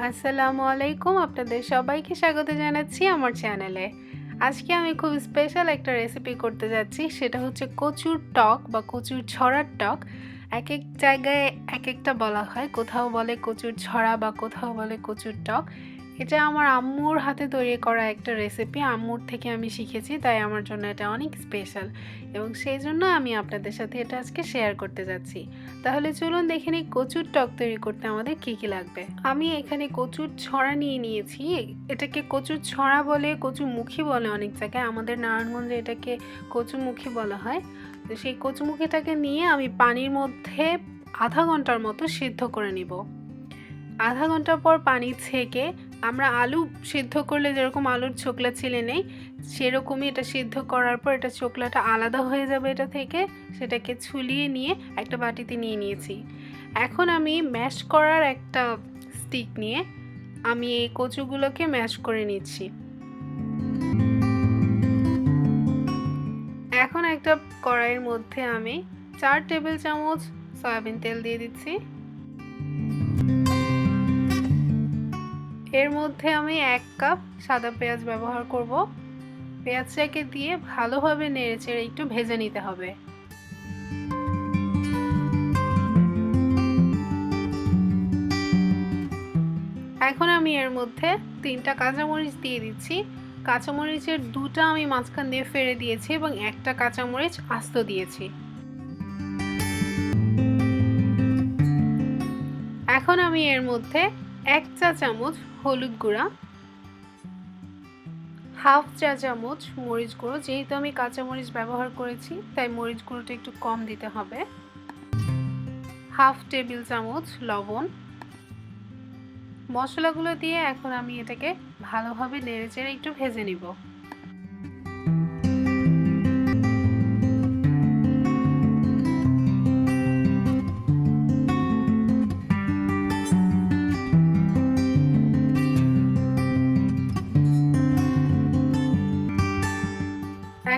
আসসালামু আলাইকুম, আপনাদের সবাইকে স্বাগত জানাচ্ছি আমার চ্যানেলে। আজকে আমি খুব স্পেশাল একটা রেসিপি করতে যাচ্ছি, সেটা হচ্ছে কচুর টক বা কচুর ছড়ার টক। এক এক জায়গায় এক একটা বলা হয়, কোথাও বলে কচুর ছড়া বা কোথাও বলে কচুর টক। এটা আমার আম্মুর হাতে তৈরি করা একটা রেসিপি, আম্মুর থেকে আমি শিখেছি, তাই আমার জন্য এটা অনেক স্পেশাল এবং সেই জন্য আমি আপনাদের সাথে এটা আজকে শেয়ার করতে যাচ্ছি। তাহলে চলুন দেখে নিই কচুর টক তৈরি করতে আমাদের কী কী লাগবে। আমি এখানে কচুর ছড়া নিয়ে নিয়েছি। এটাকে কচুর ছড়া বলে, কচুমুখী বলে অনেক জায়গায়, আমাদের নারায়ণগঞ্জে এটাকে কচুমুখী বলা হয়। তো সেই কচুমুখীটাকে নিয়ে আমি পানির মধ্যে আধা ঘন্টার মতো সিদ্ধ করে নিব। আধা ঘন্টা পর পানি ছেঁকে, আমরা আলু সিদ্ধ করলে যেরকম আলুর ছোকলা ছিলে নেই, সেরকমই এটা সিদ্ধ করার পর এটা ছোকলাটা আলাদা হয়ে যাবে এটা থেকে, সেটাকে ছুলিয়ে নিয়ে একটা বাটিতে নিয়ে নিয়েছি। এখন আমি ম্যাশ করার একটা স্টিক নিয়ে আমি এই কচুগুলোকে ম্যাশ করে নিচ্ছি। এখন একটা কড়াইয়ের মধ্যে আমি 4 টেবিল চামচ সয়াবিন তেল দিয়ে দিচ্ছি। এর মধ্যে আমি 1 কাপ সাদা পেঁয়াজ ব্যবহার করব। পেঁয়াজটাকে দিয়ে ভালোভাবে নেড়েচেড়ে একটু ভেজে নিতে হবে। এখন আমি এর মধ্যে 3টা কাঁচামরিচ দিয়ে দিচ্ছি। কাঁচামরিচের 2টা আমি মাঝখান দিয়ে ফেলে দিয়েছি এবং একটা কাঁচামরিচ আস্ত দিয়েছি। এখন আমি এর মধ্যে 1 চা চামচ হলুদ গুঁড়া, হাফ চা চামচ মরিচ গুঁড়ো, যেহেতু আমি কাঁচামরিচ ব্যবহার করেছি তাই মরিচ গুঁড়োটা একটু কম দিতে হবে, হাফ টেবিল চামচ লবণ। মশলাগুলো দিয়ে এখন আমি এটাকে ভালোভাবে নেড়েচেড়ে একটু ভেজে নিব।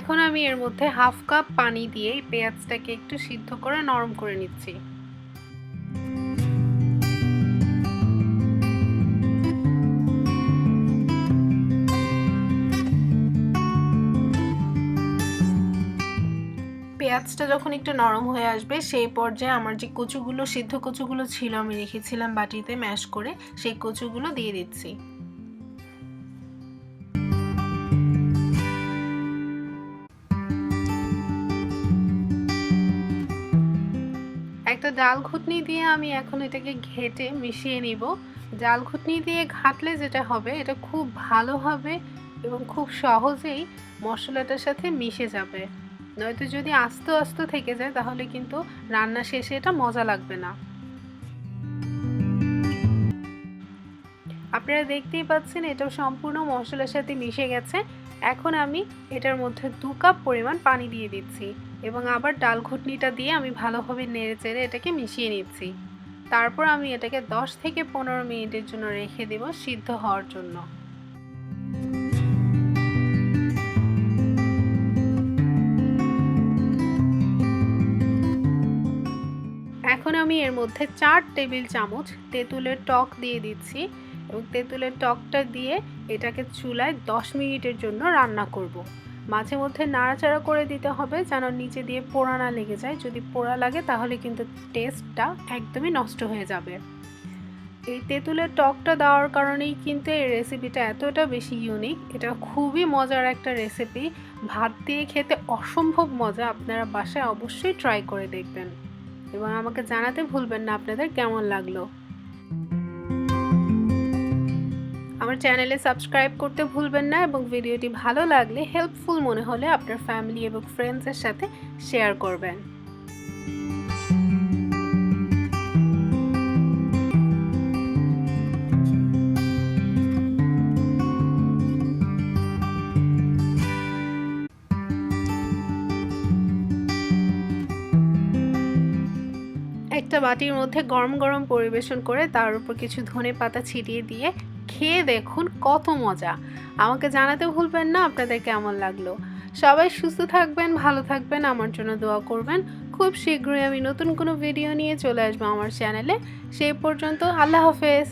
এখন আমি এর মধ্যে হাফ কাপ পানি দিয়ে পেঁয়াজটাকে একটু সিদ্ধ করে নরম করে নিচ্ছি। পেঁয়াজটা যখন একটু নরম হয়ে আসবে সেই পর্যায়ে আমার যে কচুগুলো, সিদ্ধ কচুগুলো ছিল আমি রেখেছিলাম বাটিতে ম্যাশ করে, সেই কচুগুলো দিয়ে দিচ্ছি। একটা জাল ঘুটনি দিয়ে আমি এখন এটাকে ঘেটে মিশিয়ে নিব। জাল ঘুটনি দিয়ে ঘাটলে যেটা হবে, এটা খুব ভালো হবে এবং খুব সহজেই মশলাটার সাথে মিশে যাবে। নয়তো যদি আস্তে আস্তে থেকে যায় তাহলে কিন্তু রান্না শেষে এটা মজা লাগবে না। আপনারা দেখতেই পাচ্ছেন এটা সম্পূর্ণ মশলার সাথে মিশে গেছে। এখন আমি এটার মধ্যে 2 কাপ পরিমাণ পানি দিয়ে দিচ্ছি এবং আবার ডাল ঘুটনিটা দিয়ে আমি ভালোভাবে নেড়েচেড়ে এটাকে মিশিয়ে নিচ্ছি। তারপর আমি এটাকে 10 থেকে 15 মিনিটের জন্য রেখে দেব সিদ্ধ হওয়ার জন্য। এখন আমি এর মধ্যে 4 টেবিল চামচ তেঁতুলের টক দিয়ে দিচ্ছি এবং তেঁতুলের টকটা দিয়ে এটাকে চুলায় 10 মিনিটের জন্য রান্না করব। মাঝে মধ্যে নাড়াচাড়া করে দিতে হবে যেন নিচে দিয়ে পোড়া না লেগে যায়। যদি পোড়া লাগে তাহলে কিন্তু টেস্টটা একদমই নষ্ট হয়ে যাবে। এই তেঁতুলের টকটা দেওয়ার কারণেই কিন্তু এই রেসিপিটা এতটা বেশি ইউনিক। এটা খুবই মজার একটা রেসিপি, ভাত দিয়ে খেতে অসম্ভব মজা। আপনারা বাসায় অবশ্যই ট্রাই করে দেখবেন এবং আমাকে জানাতে ভুলবেন না আপনাদের কেমন লাগলো। আমার চ্যানেলে সাবস্ক্রাইব করতে ভুলবেন না এবং ভিডিওটি ভালো লাগলে, হেল্পফুল মনে হলে আপনার ফ্যামিলি এবং ফ্রেন্ডসের সাথে শেয়ার করবেন। একটা বাটির মধ্যে গরম গরম পরিবেশন করে তার উপর কিছু ধনেপাতা ছিটিয়ে দিয়ে খেয়ে দেখুন কত মজা। আমাকে জানাতে ভুলবেন না আপনাদের কেমন লাগলো। সবাই সুস্থ থাকবেন, ভালো থাকবেন, আমার জন্য দোয়া করবেন। খুব শীঘ্রই আমি নতুন কোনো ভিডিও নিয়ে চলে আসবো আমার চ্যানেলে। সেই পর্যন্ত আল্লাহ হাফেজ।